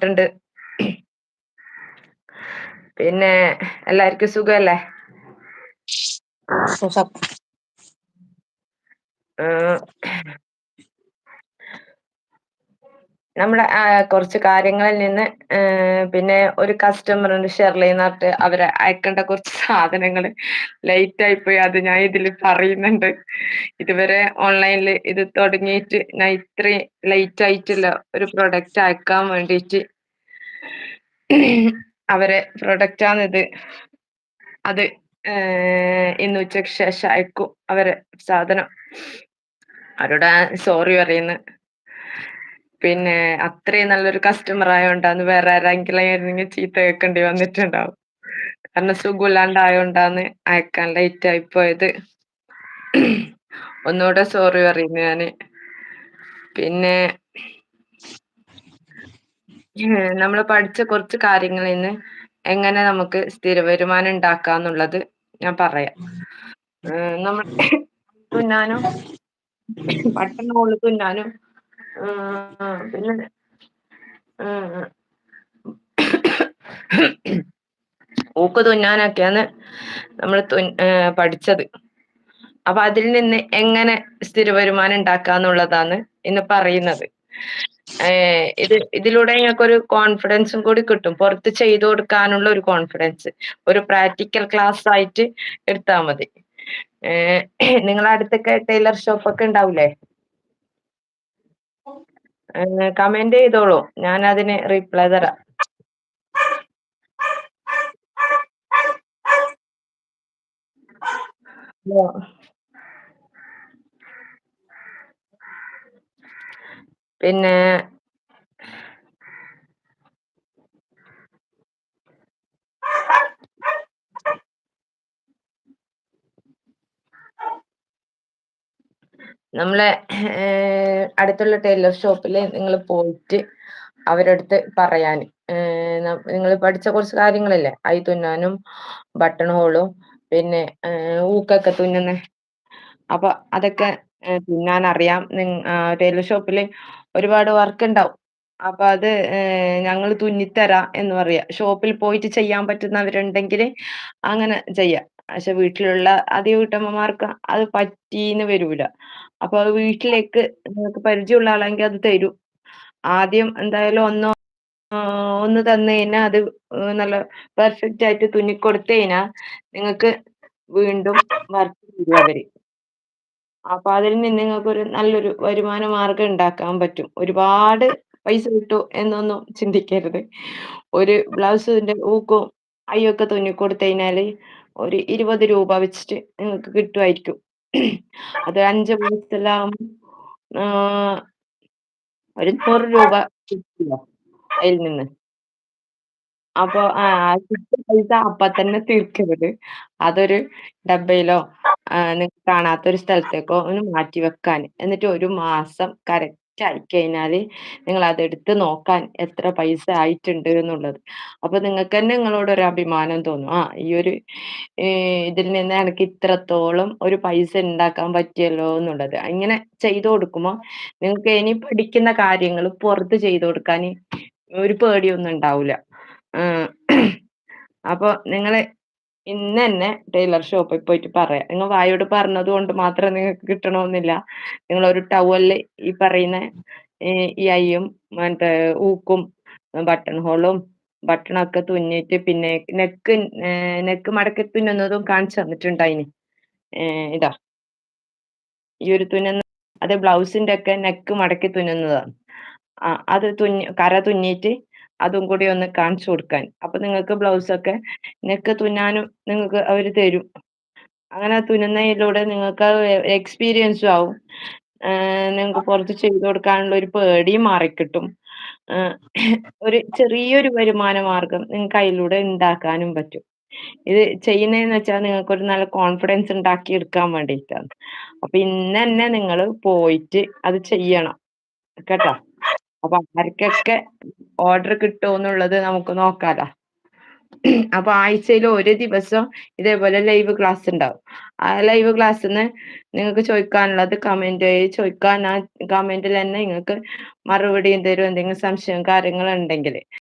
ണ്ട്. പിന്നെ എല്ലാർക്കും സുഖല്ലേ? സുഖം. ആഹ് നമ്മുടെ കുറച്ച് കാര്യങ്ങളിൽ നിന്ന് പിന്നെ ഒരു കസ്റ്റമറിണ്ട് ഷെർലീന്ന് പറഞ്ഞിട്ട് അവര് അയക്കേണ്ട കുറച്ച് സാധനങ്ങള് ലേറ്റ് ആയിപ്പോയി. അത് ഞാൻ ഇതില് പറയുന്നുണ്ട്. ഇതുവരെ ഓൺലൈനിൽ ഇത് തുടങ്ങിയിട്ട് ഞാൻ ഇത്രയും ലേറ്റ് ആയിട്ടില്ല ഒരു പ്രൊഡക്റ്റ് അയക്കാൻ വേണ്ടിയിട്ട്. അവരെ പ്രൊഡക്റ്റാണിത്. അത് ഇന്ന് ഉച്ചയ്ക്ക് ശേഷം അയക്കും അവരെ സാധനം. അവരോട് സോറി പറയുന്നു. പിന്നെ അത്രയും നല്ലൊരു കസ്റ്റമർ ആയോണ്ടാന്ന് വേറെ ആരെങ്കിലും ചീത്ത കേൾക്കേണ്ടി വന്നിട്ടുണ്ടാവും. കാരണം സുഖമില്ലാണ്ടായോണ്ടാന്ന് അയക്കാൻ ലേറ്റ് ആയി പോയത്. ഒന്നൂടെ സോറി പറയുന്നു ഞാന്. പിന്നെ നമ്മള് പഠിച്ച കുറച്ച് കാര്യങ്ങളിന്ന് എങ്ങനെ നമുക്ക് സ്ഥിര വരുമാനം ഉണ്ടാക്കാന്നുള്ളത് ഞാൻ പറയാം. നമ്മൾ തുന്നാനും ബട്ടൺ ഹോൾ തുന്നാനും പിന്നെ ഊക്ക് തുന്നാനൊക്കെയാണ് നമ്മൾ പഠിച്ചത്. അപ്പൊ അതിൽ നിന്ന് എങ്ങനെ സ്ഥിര വരുമാനം ഉണ്ടാക്കാന്നുള്ളതാണ് ഇന്ന് പറയുന്നത്. ഇതിലൂടെ ഞങ്ങൾക്കൊരു കോൺഫിഡൻസും കൂടി കിട്ടും. പുറത്ത് ചെയ്തു കൊടുക്കാനുള്ള ഒരു കോൺഫിഡൻസ്. ഒരു പ്രാക്ടിക്കൽ ക്ലാസ് ആയിട്ട് എടുത്താൽ മതി. നിങ്ങളെ അടുത്തൊക്കെ ടൈലർ ഷോപ്പ് ഒക്കെ ഉണ്ടാവൂലേ? കമന്റ് ചെയ്തോളൂ, ഞാൻ അതിന് റിപ്ലൈ തരാം. പിന്നെ നമ്മളെ അടുത്തുള്ള ടൈലർ ഷോപ്പില് നിങ്ങൾ പോയിട്ട് അവരടുത്ത് പറയാന് നിങ്ങൾ പഠിച്ച കുറച്ച് കാര്യങ്ങളില്ലേ, അയി തുന്നാനും ബട്ടൺ ഹോളും പിന്നെ ഊക്കൊക്കെ തുന്നുന്നെ, അപ്പൊ അതൊക്കെ തുന്നാൻ അറിയാം. ടൈലർ ഷോപ്പില് ഒരുപാട് വർക്ക് ഉണ്ടാവും. അപ്പൊ അത് ഞങ്ങൾ തുന്നിത്തരാം എന്ന് പറയാ. ഷോപ്പിൽ പോയിട്ട് ചെയ്യാൻ പറ്റുന്നവരുണ്ടെങ്കിൽ അങ്ങനെ ചെയ്യാം. പക്ഷെ വീട്ടിലുള്ള അധിക വീട്ടമ്മമാർക്ക് അത് പറ്റീന്ന് വരൂല. അപ്പൊ അത് വീട്ടിലേക്ക് നിങ്ങൾക്ക് പരിചയമുള്ള ആളെങ്കിൽ അത് തരും. ആദ്യം എന്തായാലും ഒന്ന് തന്നു കഴിഞ്ഞാൽ അത് നല്ല പെർഫെക്റ്റ് ആയിട്ട് തുന്നിക്കൊടുത്തു കഴിഞ്ഞാൽ നിങ്ങൾക്ക് വീണ്ടും വർക്ക് തരും അവര്. അപ്പൊ അതിൽ നിന്ന് നിങ്ങൾക്ക് ഒരു നല്ലൊരു വരുമാന മാർഗം ഉണ്ടാക്കാൻ പറ്റും. ഒരുപാട് പൈസ കിട്ടും എന്നൊന്നും ചിന്തിക്കരുത്. ഒരു ബ്ലൗസിന്റെ ഊക്കും അയ്യൊക്കെ തുന്നിക്കൊടുത്തു കഴിഞ്ഞാല് ഒരു 20 രൂപ വെച്ചിട്ട് നിങ്ങൾക്ക് കിട്ടുമായിരിക്കും. അത് 5 ബ്ലൗസെല്ലാം ഒരു 100 രൂപ കിട്ടില്ല അതിൽ നിന്ന്. അപ്പൊ കിട്ടിയ പൈസ അപ്പൊ തന്നെ തീർക്കരുത്. അതൊരു ഡബ്ബയിലോ നിങ്ങൾക്ക് കാണാത്തൊരു സ്ഥലത്തേക്കോ ഒന്ന് മാറ്റി വെക്കാൻ. എന്നിട്ട് ഒരു മാസം കറക്റ്റ് ആയി കഴിഞ്ഞാല് നിങ്ങൾ അതെടുത്ത് നോക്കാൻ എത്ര പൈസ ആയിട്ടുണ്ട് എന്നുള്ളത്. അപ്പൊ നിങ്ങൾക്ക് തന്നെ നിങ്ങളോട് ഒരു അഭിമാനം തോന്നും. ഈ ഒരു ഇതിൽ നിന്ന് എനിക്ക് ഇത്രത്തോളം ഒരു പൈസ ഉണ്ടാക്കാൻ പറ്റിയല്ലോ എന്നുള്ളത്. ഇങ്ങനെ ചെയ്തു കൊടുക്കുമ്പോ നിങ്ങൾക്ക് ഇനി പഠിക്കുന്ന കാര്യങ്ങൾ പുറത്ത് ചെയ്തു കൊടുക്കാൻ ഒരു പേടിയൊന്നും ഉണ്ടാവില്ല. അപ്പൊ നിങ്ങള് ഇന്ന് തന്നെ ടൈലർ ഷോപ്പിൽ പോയിട്ട് പറയാം. നിങ്ങൾ വായോട് പറഞ്ഞത് കൊണ്ട് മാത്രം നിങ്ങൾക്ക് കിട്ടണമെന്നില്ല. നിങ്ങൾ ഒരു ടവലില് ഈ പറയുന്ന ഈ അയ്യും മറ്റേ ഊക്കും ബട്ടൺ ഹോളും ബട്ടണൊക്കെ തുന്നിയിട്ട് പിന്നെ നെക്ക് മടക്കി തുന്നുന്നതും കാണിച്ചു തന്നിട്ടുണ്ടായിന്. ഇതാ ഈ ഒരു തുന്നുന്ന അത് ബ്ലൗസിന്റെ ഒക്കെ നെക്ക് മടക്കി തുന്നുന്നതാണ്. അത് കര തുന്നിയിട്ട് അതും കൂടി ഒന്ന് കാണിച്ചു കൊടുക്കാൻ. അപ്പൊ നിങ്ങൾക്ക് ബ്ലൗസൊക്കെ നെക്ക് തുന്നാനും നിങ്ങൾക്ക് അവര് തരും. അങ്ങനെ തുന്നുന്നതിലൂടെ നിങ്ങൾക്ക് എക്സ്പീരിയൻസും ആവും. നിങ്ങൾക്ക് പുറത്ത് ചെയ്തു കൊടുക്കാനുള്ള ഒരു പേടിയും മാറിക്കിട്ടും. ഒരു ചെറിയൊരു വരുമാന മാർഗം നിങ്ങൾക്ക് അതിലൂടെ ഉണ്ടാക്കാനും പറ്റും. ഇത് ചെയ്യുന്നതെന്ന് വെച്ചാൽ നിങ്ങൾക്ക് ഒരു നല്ല കോൺഫിഡൻസ് ഉണ്ടാക്കി എടുക്കാൻ വേണ്ടിയിട്ടാണ്. അപ്പൊ ഇന്ന് തന്നെ നിങ്ങൾ പോയിട്ട് അത് ചെയ്യണം കേട്ടോ. അപ്പൊ ആർക്കൊക്കെ ഓർഡർ കിട്ടുമെന്നുള്ളത് നമുക്ക് നോക്കാലോ. അപ്പൊ ആഴ്ചയിൽ ഒരു ദിവസം ഇതേപോലെ ലൈവ് ക്ലാസ് ഉണ്ടാവും. ആ ലൈവ് ക്ലാസ്സിന്ന് നിങ്ങൾക്ക് ചോദിക്കാനുള്ളത് കമന്റ് വഴി ചോദിക്കാൻ ആ കമന്റിലെന്നെ ഇങ്ങക്ക് മറുപടിയും തരും എന്തെങ്കിലും സംശയം കാര്യങ്ങളുണ്ടെങ്കില്.